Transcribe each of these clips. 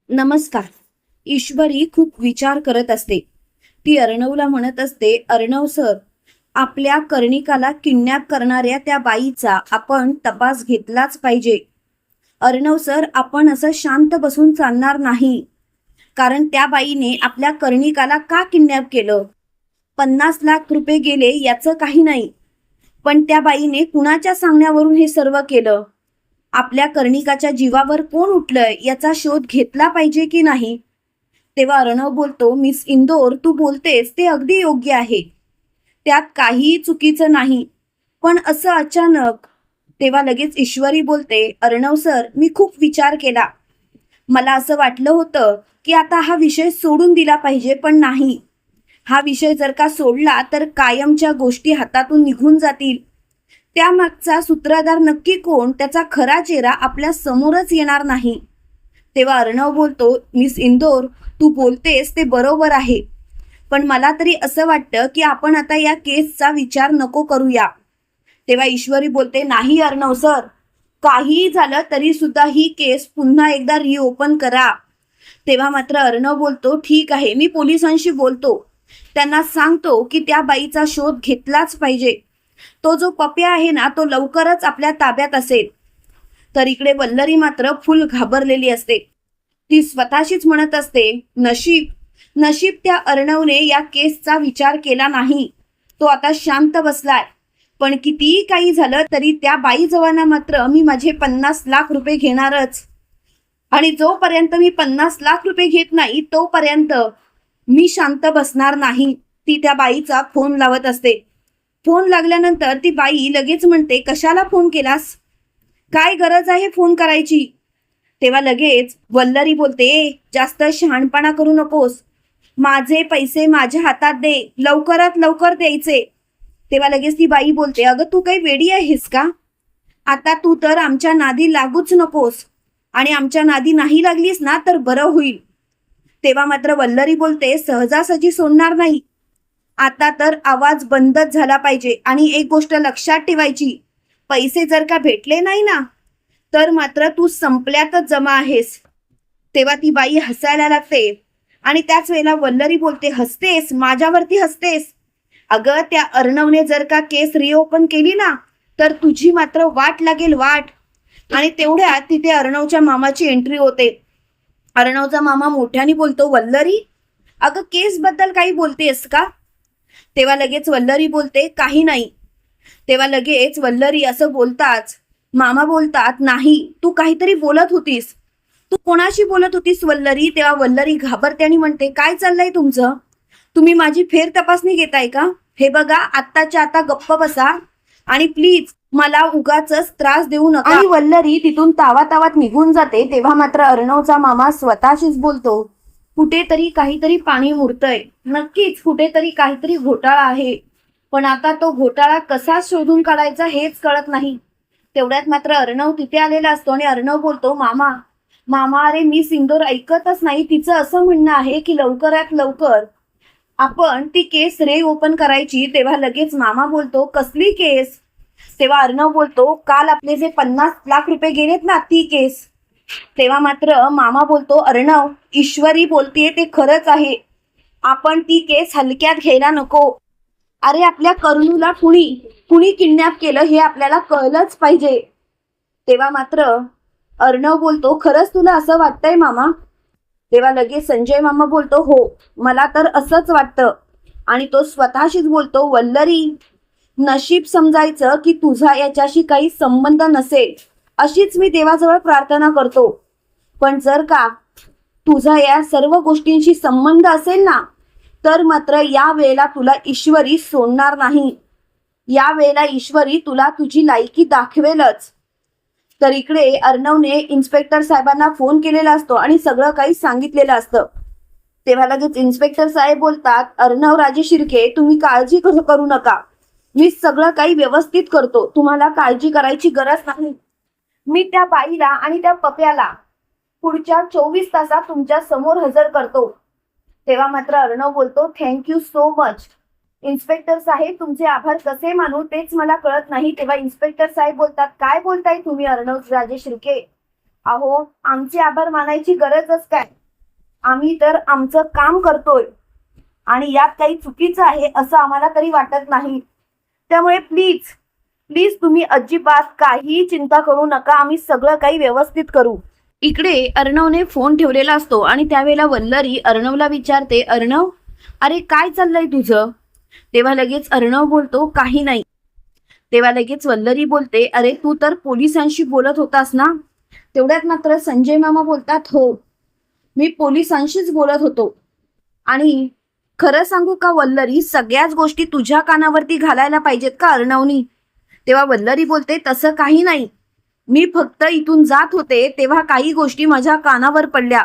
नमस्कार. ईश्वरी खूप विचार करत असते. ती अर्णवला म्हणत असते, अर्णव सर, आपल्या कर्णिकाला किडनॅप करणाऱ्या त्या बाईचा आपण तपास घेतलाच पाहिजे. अर्णव सर, आपण असं शांत बसून चालणार नाही. कारण त्या बाईने आपल्या कर्णिकाला का किडनॅप केलं? 50 लाख रुपये गेले याचं काही नाही, पण त्या बाईने कुणाच्या सांगण्यावरून हे सर्व केलं? आपल्या कर्णिकाच्या जीवावर कोण उठलंय याचा शोध घेतला पाहिजे की नाही? तेव्हा अर्णव बोलतो, मिस इंदोर, तू बोलतेस ते अगदी योग्य आहे, त्यात काहीही चुकीचं नाही, पण असं अचानक? तेव्हा लगेच ईश्वरी बोलते, अर्णव सर, मी खूप विचार केला. मला असं वाटलं होतं की आता हा विषय सोडून दिला पाहिजे, पण नाही. हा विषय जर का सोडला तर कायमच्या गोष्टी हातातून निघून जातील. त्यामागचा सूत्रधार नक्की कोण, त्याचा खरा चेहरा आपल्या समोरच येणार नाही. तेव्हा अर्णव बोलतो, मिस इंदोर, तू बोलतेस ते बरोबर आहे, पण मला तरी असं वाटतं की आपण आता या केसचा विचार नको करूया. तेव्हा ईश्वरी बोलते, नाही अर्णव सर, काहीही झालं तरी सुद्धा ही केस पुन्हा एकदा रिओपन करा. तेव्हा मात्र अर्णव बोलतो, ठीक आहे, मी पोलिसांशी बोलतो, त्यांना सांगतो की त्या बाईचा शोध घेतलाच पाहिजे. तो जो पप्या आहे ना, तो लवकरच आपल्या ताब्यात असेल. तर इकडे वल्लरी मात्र फुल घाबरलेली असते. ती स्वतःशीच म्हणत असते, नशीब नशीब त्या अर्णवने या केसचा विचार केला नाही. तो आता शांत बसलाय. पण कितीही काही झालं तरी त्या बाई जवाना मात्र मी माझे 50 लाख रुपये घेणारच. आणि जोपर्यंत मी 50 लाख रुपये घेत नाही तोपर्यंत मी शांत बसणार नाही. ती त्या बाईचा फोन लावत असते. फोन लागल्यानंतर ती बाई लगेच म्हणते, कशाला फोन केलास? काय गरज आहे फोन करायची? तेव्हा लगेच वल्लरी बोलते, जास्त शहाणपणा करू नकोस. माझे पैसे माझ्या हातात दे, लवकरात लवकर द्यायचे. तेव्हा लगेच ती बाई बोलते, अगं तू काही वेडी आहेस का? आता तू तर आमच्या नादी लागूच नकोस, आणि आमच्या नादी नाही लागलीस ना तर बरं होईल. तेव्हा मात्र वल्लरी बोलते, सहजासहजी सोडणार नाही. आता तर आवाज बंदच झाला पाहिजे. आणि एक गोष्ट लक्षात ठेवायची, पैसे जर का भेटले नाही ना तर मात्र तू संपल्यातच जमा आहेस. तेव्हा ती बाई हसायला लागते. आणि त्याच वेळेला वल्लरी बोलते, हसतेस? माझ्यावरती हसतेस? अगं त्या अर्णवने जर का केस रिओपन केली ना तर तुझी मात्र वाट लागेल, वाट. आणि तेवढ्यात तिथे अर्णवच्या मामाची एंट्री होते. अर्णवचा मामा मोठ्याने बोलतो, वल्लरी, अगं केस बद्दल काही बोलतेस का? तेव्हा लगेच वल्लरी बोलते, काही नाही. तेव्हा लगेच वल्लरी असं बोलताच मामा बोलतात, नाही, तू काहीतरी बोलत होतीस. तू कोणाशी बोलत होतीस वल्लरी? तेव्हा वल्लरी घाबरते आणि म्हणते, काय चाललंय तुमचं? तुम्ही माझी फेर तपासणी घेताय का? हे बघा, आत्ताच्या आता गप्प बसा आणि प्लीज मला उगाचच त्रास देऊ नका. आणि वल्लरी तिथून तावातावात निघून जाते. तेव्हा मात्र अर्णवचा मामा स्वतःशीच बोलतो, कुठेतरी काहीतरी पाणी मुरतंय. नक्कीच कुठेतरी काहीतरी घोटाळा आहे, पण आता तो घोटाळा कसा शोधून काढायचा हेच कळत नाही. तेवढ्यात मात्र अर्णव तिथे आलेला असतो आणि अर्णव बोलतो, मामा मामा, अरे मी सिंदूर ऐकतच नाही. तिचं असं म्हणणं आहे की लवकरात लवकर आपण ती केस ओपन करायची. तेव्हा लगेच मामा बोलतो, कसली केस? तेव्हा अर्णव बोलतो, काल आपले जे 50 लाख रुपये गेलेत ना, ती केस. तेव्हा मात्र मामा बोलतो, अर्णव, ईश्वरी बोलतेय ते खरंच आहे, आपण ती केस हलक्यात घ्यायला नको. अरे आपल्या करुणूला कुणी किडनॅप केलं हे आपल्याला कळलंच पाहिजे. तेव्हा मात्र अर्णव बोलतो, खरंच तुला असं वाटतंय मामा? तेव्हा लगेच संजय मामा बोलतो, हो, मला तर असंच वाटतं. आणि तो स्वतःशीच बोलतो, वल्लरी, नशीब समजायचं की तुझा याच्याशी काही संबंध नसेल, अशीच मी देवाजवळ प्रार्थना करतो. पण जर का तुझा या सर्व गोष्टींशी संबंध असेल ना तर मात्र या वेळेला तुला ईश्वरी सोडणार नाही. या वेळेला ईश्वरी तुला तुझी लायकी दाखवेलच. तर इकडे अर्णवने इन्स्पेक्टर साहेबांना फोन केलेला असतो आणि सगळं काही सांगितलेलं असतं. तेव्हा लगेच इन्स्पेक्टर साहेब बोलतात, अर्णव राजे शिर्के, तुम्ही काळजी करू नका, मी सगळं काही व्यवस्थित करतो, तुम्हाला काळजी करायची गरज नाही. मी त्या बाईला आणि त्या पप्याला पुढच्या 24 तासात तुमच्या समोर हजर करतो. तेव्हा मात्र अर्णव बोलतो, थँक्यू सो मच इन्स्पेक्टर साहेब, तुमचे आभार कसे मानू तेच मला कळत नाही. तेव्हा इन्स्पेक्टर साहेब बोलतात, काय बोलताय तुम्ही अर्णव राजे शिर्के? अहो, आमचे आभार मानायची गरजच काय? आम्ही तर आमचं काम करतोय आणि यात काही चुकीचं आहे असं आम्हाला तरी वाटत नाही. त्यामुळे प्लीज प्लीज तुम्ही अजिबात काहीही चिंता करू नका, आम्ही सगळं काही व्यवस्थित करू. इकडे अर्णवने फोन ठेवलेला असतो आणि त्यावेळेला वल्लरी अर्णवला विचारते, अर्णव अरे काय चाललंय तुझं? तेव्हा लगेच अर्णव बोलतो, काही नाही. तेव्हा लगेच वल्लरी बोलते, अरे तू तर पोलिसांशी बोलत होतास ना? तेवढ्यात मात्र संजय मामा बोलतात, हो मी पोलिसांशीच बोलत होतो. आणि खरं सांगू का वल्लरी, सगळ्याच गोष्टी तुझ्या कानावरती घालायला पाहिजेत का अर्णवनी? तेव्हा वल्लरी बोलते, तसं काही नाही, मी फक्त इथून जात होते तेव्हा काही गोष्टी माझ्या कानावर पडल्या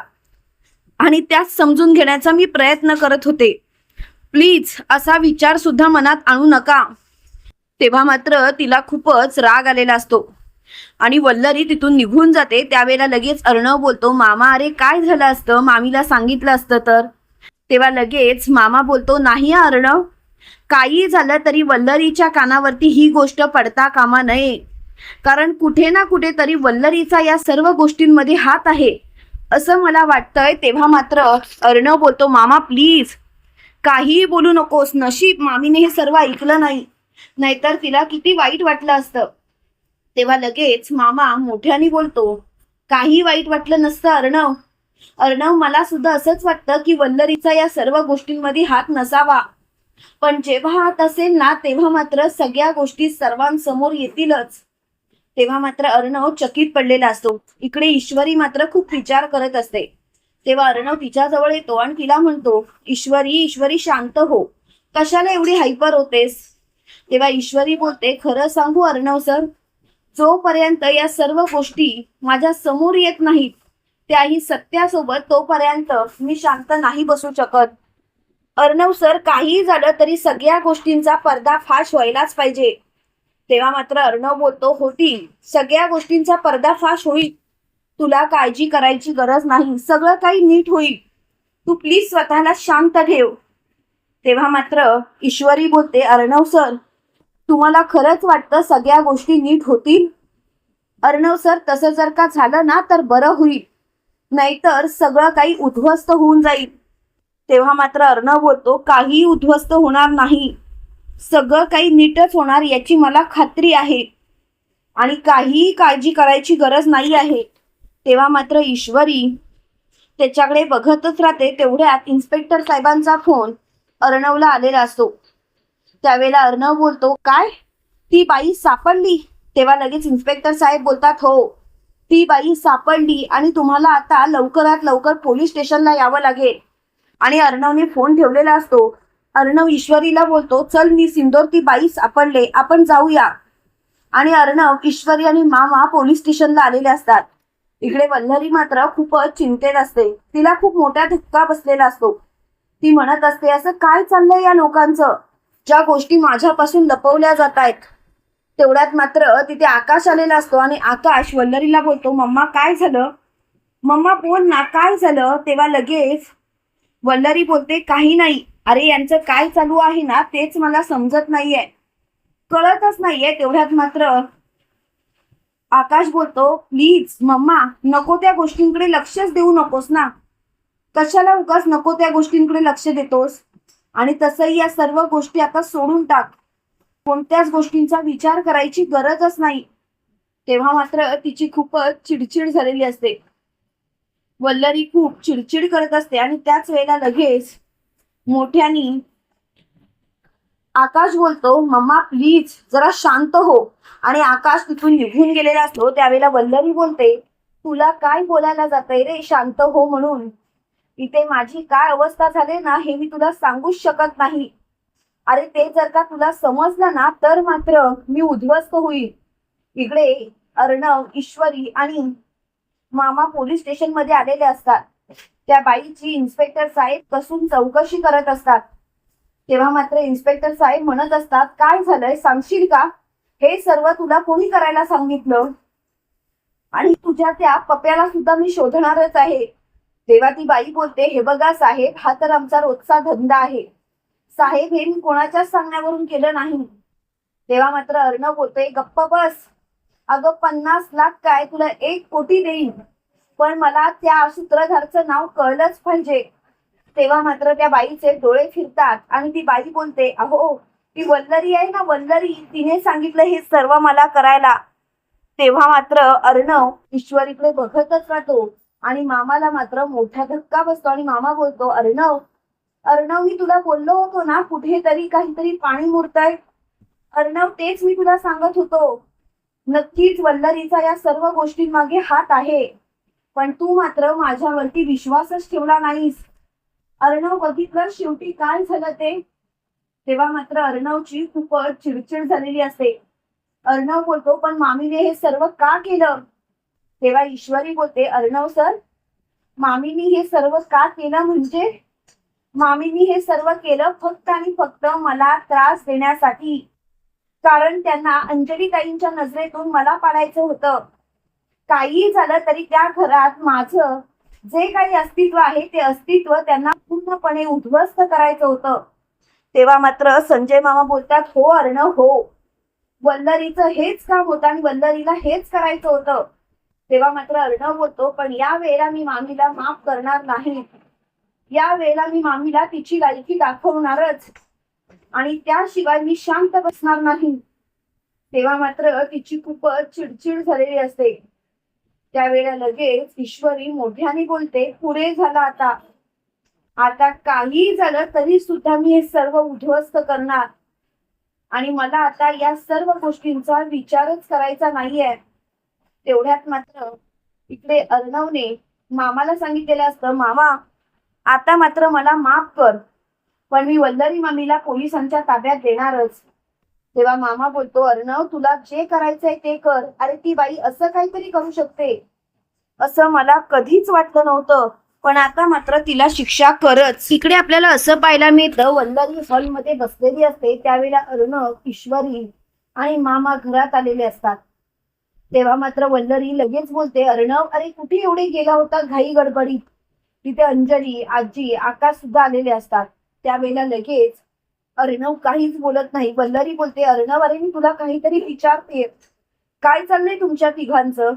आणि त्याच समजून घेण्याचा मी प्रयत्न करत होते. प्लीज असा विचार सुद्धा मनात आणू नका. तेव्हा मात्र तिला खूपच राग आलेला असतो आणि वल्लरी तिथून निघून जाते. त्यावेळेला लगेच अर्णव बोलतो, मामा अरे काय झालं असतं, मामीला सांगितलं असतं तर? तेव्हा लगेच मामा बोलतो, नाही अर्णव, काही झालं तरी वल्लरीच्या कानावरती ही गोष्ट पडता कामा नये, कारण कुठे ना कुठेतरी वल्लरीचा या सर्व गोष्टींमध्ये हात आहे असं मला वाटतंय. तेव्हा मात्र अर्णव बोलतो, मामा प्लीज काहीही बोलू नकोस, नशीब मामीने हे सर्व ऐकलं नाही, नाहीतर तिला किती वाईट वाटलं असतं. तेव्हा लगेच मामा मोठ्याने बोलतो, काही वाईट वाटलं नसतं अर्णव. अर्णव मला सुद्धा असंच वाटतं की वल्लरीचा या सर्व गोष्टींमध्ये हात नसावा, पण जेव्हा हात असेल ना तेव्हा मात्र सगळ्या गोष्टी सर्वांसमोर येतीलच. तेव्हा मात्र अर्णव चकित पडलेला असतो. इकडे ईश्वरी मात्र खूप विचार करत असते. तेव्हा अर्णव तिच्या जवळ येतो आणि तिला म्हणतो, ईश्वरी शांत हो, कशाला एवढी हायपर होतेस? तेव्हा ईश्वरी बोलते, खरं सांगू अर्णव सर, जोपर्यंत या सर्व गोष्टी माझ्या समोर येत नाहीत त्याही सत्यासोबत तोपर्यंत मी शांत नाही बसू शकत. अर्णव सर, काही झालं तरी सगळ्या गोष्टींचा पर्दाफाश व्हायलाच पाहिजे. तेव्हा मात्र अर्णव बोलतो, होतील सगळ्या गोष्टींचा पर्दाफाश होईल, तुला काळजी करायची गरज नाही, सगळं काही नीट होईल, तू प्लीज स्वतःला शांत ठेव. तेव्हा मात्र ईश्वरी बोलते, अर्णव सर तुम्हाला खरंच वाटतं सगळ्या गोष्टी नीट होतील? अर्णव सर तसं जर का झालं ना तर बरं होईल, नाहीतर सगळं काही उद्ध्वस्त होऊन जाईल. तेव्हा मात्र अर्णव बोलतो, काही उद्ध्वस्त होणार नाही, सगळं काही नीटच होणार याची मला खात्री आहे आणि काहीही काळजी करायची गरज नाही आहे. तेव्हा मात्र ईश्वरी त्याच्याकडे बघतच राहते. तेवढ्यात इन्स्पेक्टर साहेबांचा फोन अर्णवला आलेला असतो. त्यावेळेला अर्णव बोलतो, काय ती बाई सापडली? तेव्हा लगेच इन्स्पेक्टर साहेब बोलतात, हो ती बाई सापडली आणि तुम्हाला आता लवकरात लवकर पोलीस स्टेशनला यावं लागेल. आणि अर्णवने फोन ठेवलेला असतो. अर्णव ईश्वरीला बोलतो, चल मी सिंदूर, ती बाई सापडले, आपण जाऊया. आणि अर्णव, ईश्वरी आणि मामा पोलीस स्टेशनला आलेले असतात. इकडे वल्लरी मात्र खूपच चिंतेत असते. तिला खूप मोठा धक्का बसलेला असतो. ती म्हणत असते, असं काय चाललंय या लोकांचं, ज्या गोष्टी माझ्यापासून लपवल्या जात आहेत. तेवढ्यात मात्र तिथे आकाश आलेला असतो आणि आकाश वल्लरीला बोलतो, मम्मा काय झालं? मम्मा बोल ना, काय झालं? तेव्हा लगेच वल्लरी बोलते, काही नाही, अरे यांचं काय चालू आहे ना तेच मला समजत नाहीये, कळतच नाहीये. तेवढ्यात मात्र आकाश बोलतो, प्लीज मम्मा नको त्या गोष्टींकडे लक्षच देऊ नकोस ना, कशाला उगाच नको त्या गोष्टींकडे लक्ष देतोस? आणि तसंही या सर्व गोष्टी आता सोडून टाक, कोणत्याच गोष्टींचा विचार करायची गरजच नाही. तेव्हा मात्र तिची खूपच चिडचिड झालेली असते. वल्लरी खूप चिडचिड करत असते आणि त्याच वेळेला लगेच मोठ्यानी आकाश बोलतो, मम्मा प्लीज जरा शांत हो. आणि आकाश तिथून निघून गेलेला असतो. त्यावेळेला वल्लरी बोलते, तुला काय बोलायला जातंय रे शांत हो म्हणून? इथे माझी काय अवस्था झाली ना हे मी तुला सांगूच शकत नाही. अरे ते जर का तुला समजलं ना तर मात्र मी उद्ध्वस्त होईल. इकडे अर्णव, ईश्वरी आणि मामा पोलीस स्टेशन मध्ये आलेले असतात. त्या बाईची इन्स्पेक्टर साहेब कसून चौकशी करत असतात. तेव्हा मात्र इन्स्पेक्टर साहेब म्हणत असतात, काय झालंय सांगशील का? हे सर्व तुला कोणी करायला सांगितलं? आणि तुझ्या त्या पप्याला सुद्धा मी शोधणारच आहे. तेव्हा ती बाई बोलते, हे बघा साहेब, हा तर आमचा रोजचा धंदा आहे साहेब, हे मी कोणाच्याच सांगण्यावरून केलं नाही. तेव्हा मात्र अर्णव बोलतोय, गप्प बस, अगं 50 लाख काय, तुला 1 कोटी देईन पण मला त्या सूत्रधारचं नाव कळलंच पाहिजे. तेव्हा मात्र त्या बाईचे डोळे फिरतात आणि ती बाई बोलते, अहो ती वल्लरी आहे ना, वल्लरी, तिने सांगितलं हे सर्व मला करायला. तेव्हा मात्र अर्णव ईश्वरीकडे बघतच राहतो आणि मामाला मात्र मोठा धक्का बसतो आणि मामा बोलतो, अर्णव अर्णव मी तुला बोललो होतो ना कुठेतरी काहीतरी पाणी मुरतंय. अर्णव तेच मी तुला सांगत होतो. नक्कीच वल्लरीचा या सर्व गोष्टींमागे हात आहे, पण तू मात्र माझ्यावरती विश्वासच ठेवला नाहीस. अर्णव बघितलं शेवटी काय झालं ते. तेव्हा मात्र अर्णवची खूपच चिडचिड झालेली असते. अर्णव बोलतो, पण मामीने हे सर्व का केलं. तेव्हा ईश्वरी बोलते, अर्णव सर, मामीनी हे सर्व का केलं म्हणजे मामीनी हे सर्व केलं फक्त आणि फक्त मला त्रास देण्यासाठी. कारण त्यांना अंजली ताईंच्या नजरेतून मला पाडायचं होतं. काहीही झालं तरी त्या घरात माझं जे काही अस्तित्व आहे ते अस्तित्व त्यांना पूर्णपणे उद्ध्वस्त करायचं होतं. तेव्हा मात्र संजय मामा बोलतात, हो अर्णव हो, वल्लरीचं हेच काम होतं आणि वल्लरीला हेच करायचं होतं. तेव्हा मात्र अर्णव बोलतो, पण या वेळेला मी मामीला माफ करणार नाही. या वेळेला मी मामीला तिची लायकी दाखवणारच आणि त्याशिवाय मी शांत बसणार नाही. तेव्हा मात्र तिची खूपच चिडचिड झालेली असते. त्यावेळेला लगेच ईश्वरी मोठ्याने बोलते, पुरे झालं आता. आता काही झालं तरी सुद्धा मी हे सर्व उद्ध्वस्त करणार आणि मला आता या सर्व गोष्टींचा विचारच करायचा नाहीये. तेवढ्यात मात्र इकडे अर्णवने मामाला सांगितलेलं असतं, मामा आता मात्र मला माफ कर, पण मी वल्लरी मामीला पोलिसांच्या ताब्यात देणारच. तेव्हा मामा बोलतो, अर्णव तुला जे करायचंय ते कर. अरे ती बाई असं काहीतरी करू शकते असं मला कधीच वाटलं नव्हतं, पण आता मात्र तिला शिक्षा करच. इकडे आपल्याला असं पाहायला मिळतं, वल्लरी हॉलमध्ये बसलेली असते. त्यावेळेला अर्णव, ईश्वरी आणि मामा घरात आलेले असतात. तेव्हा मात्र वल्लरी लगेच बोलते, अर्णव अरे कुठे एवढे गेला होता घाई गडबडीत. तिथे अंजली, आजी, आकाश सुद्धा आलेले असतात. त्यावेळेला लगेच अर्णव काहीच बोलत नाही. वल्लरी बोलते, अर्णव अरे मी तुला काहीतरी विचारते, काय चाललंय तुमच्या तिघांचं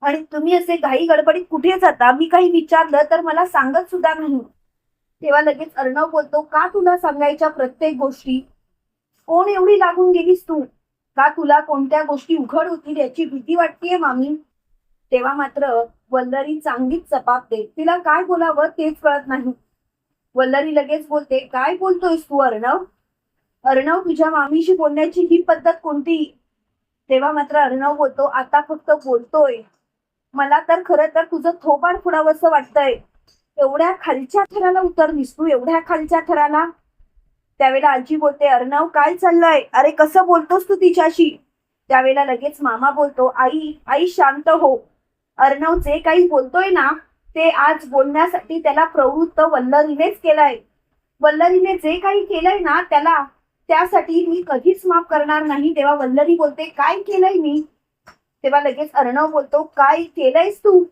आणि तुम्ही असे घाई गडबडीत कुठे जाता. मी काही विचारलं तर मला सांगत सुद्धा नाही. तेव्हा लगेच अर्णव बोलतो, का तुला सांगायच्या प्रत्येक गोष्टी. कोण एवढी लागून गेलीस तू. का तुला कोणत्या गोष्टी उघड होतील याची भीती वाटतेय मामी. तेव्हा मात्र वल्लरी चांगलीच चपापते. तिला काय बोलावं तेच कळत नाही. वल्लरी लगेच बोलते, काय बोलतोयस तू अर्णव. अर्णव तुझ्या मामीशी बोलण्याची ही पद्धत कोणती. तेव्हा मात्र अर्णव बोलतो, आता फक्त बोलतोय. मला तर खरं तर तुझं थोबाड फुडावंसं वाटतंय. एवढ्या खालच्या थराला उतरलीस तू, एवढ्या खालच्या थराला. त्यावेळेला आजी बोलते, अर्णव काय चाललंय. अरे कसं बोलतोस तू तिच्याशी. त्यावेळेला लगेच मामा बोलतो, आई आई शांत हो. अर्णव जे काही बोलतोय ना ते आज बोलण्यासाठी त्याला प्रवृत्त वल्लरीनेच केलंय. वल्लरीने जे काही केलंय ना त्याला, त्यासाठी मी कधीच माफ करणार नाही. तेव्हा वल्लरी बोलते, काय केलंय मी. तेव्हा लगेच अर्णव बोलतो, काय केलंयस तू.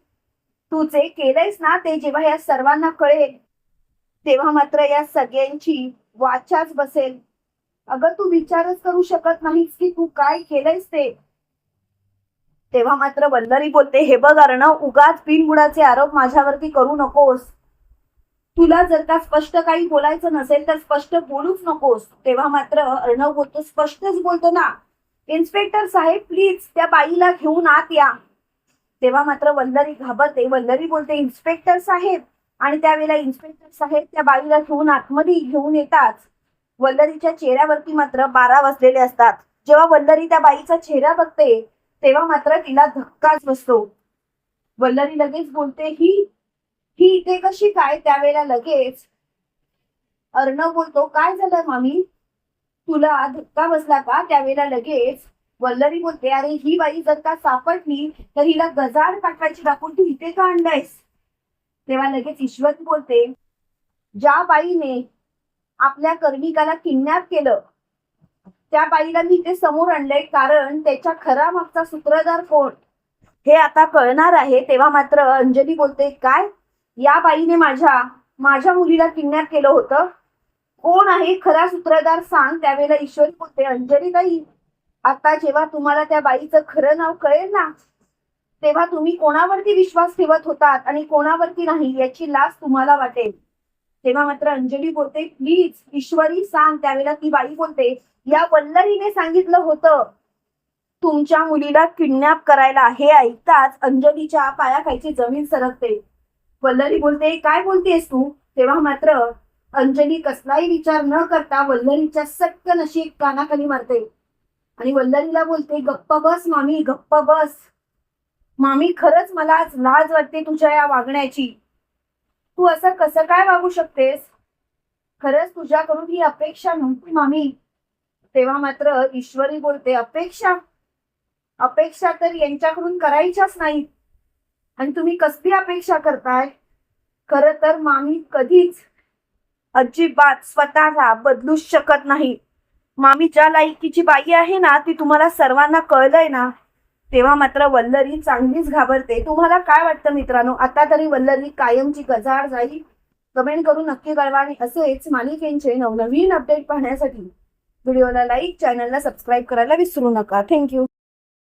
तू जे केलंयस ना ते जेव्हा या सर्वांना कळेल तेव्हा मात्र या सगळ्यांची वाचाच बसेल. अगं तू विचारच करू शकत नाहीस की तू काय केलंयस ते. तेव्हा मात्र वल्लरी बोलते, हे बघ अर्णव, उगाच बिनबुडाचे आरोप माझ्यावरती करू नकोस. तुला जर का स्पष्ट काही बोलायचं नसेल तर स्पष्ट बोलूच नकोस. तेव्हा मात्र अर्णव बोलतो, स्पष्टच बोलतो ना. इन्स्पेक्टर साहेब प्लीज त्या बाईला घेऊन आत या. तेव्हा मात्र वल्लरी घाबरते. वल्लरी बोलते, इन्स्पेक्टर साहेब. आणि त्यावेळेला इन्स्पेक्टर साहेब त्या बाईला घेऊन आतमध्ये घेऊन येतात. वल्लरीच्या चेहऱ्यावरती मात्र 12 वाजलेले असतात. जेव्हा वल्लरी त्या बाईचा चेहरा बघते तेव्हा मात्र तिला धक्काच बसतो. वल्लरी लगेच बोलते, ही इथे कशी काय. त्यावेळेला लगेच अर्णव बोलतो, काय झालं मामी, तुला धक्का बसला का. त्यावेळेला लगेच वल्लरी बोलते, अरे ही बाई जर का सापडली तर हिला गजाड पाठवायची दाखवून तू इथे का आणलंयस. तेव्हा लगेच ईश्वरी बोलते, ज्या बाईने आपल्या कर्मिकाला किडनॅप केलं त्या बाईला मी इथे समोर आणलंय, कारण त्याच्या खरा मागचा सूत्रधार कोण हे आता कळणार आहे. तेव्हा मात्र अंजली बोलते, काय या बाईने माझ्या मुलीला किडनॅप केलं होतं. कोण आहे खरा सूत्रधार सांग. त्यावेळेला ईश्वरी बोलते, अंजली ताई आता जेव्हा तुम्हाला त्या बाईचं खरं नाव कळेल ना तेव्हा तुम्ही कोणावरती विश्वास ठेवत होतात आणि कोणावरती नाही याची लाज तुम्हाला वाटेल. तेव्हा मात्र अंजली बोलते, प्लीज ईश्वरी सांग. त्यावेळेला ती बाई बोलते, या वल्लरीने सांगितलं होतं तुमच्या मुलीला किडनॅप करायला. हे ऐकताच अंजलीच्या पायाखालची जमीन सरकते. वल्लरी बोलते, काय बोलतेस तू? तेव्हा मात्र अंजली कसलाही विचार न करता वल्लरीच्या सटकन अशी एक कानाखाली मारते आणि वल्लरीला बोलते, गप्प बस मामी, गप्प बस. मामी, खरंच मला आज लाज वाटते तुझ्या या वागण्याची. तू असं कसं काय वागू शकतेस? खरंच तुझ्याकडून ही अपेक्षा नव्हती मामी. तेव्हा मात्र ईश्वरी बोलते, अपेक्षा अपेक्षा तर यांच्याकडून करायच्याच नाहीत आणि तुम्ही कसली अपेक्षा करताय? खरं तर मामी कधीच अजिबात स्वतःला बदलूच शकत नाही. मामी ज्या लायकीची बाई आहे ना ती तुम्हाला सर्वांना कळलंय ना. तेव्हा मात्र वल्लरी चांगलीच घाबरते. तुम्हाला काय वाटतं मित्रांनो, आता तरी वल्लरी कायमची गजाआड जाईल? कमेंट करून नक्की कळवा आणि असेच मालिकेंचे नवनवीन अपडेट पाहण्यासाठी व्हिडिओला लाईक, चॅनलला सबस्क्राईब करायला विसरू नका. थँक्यू.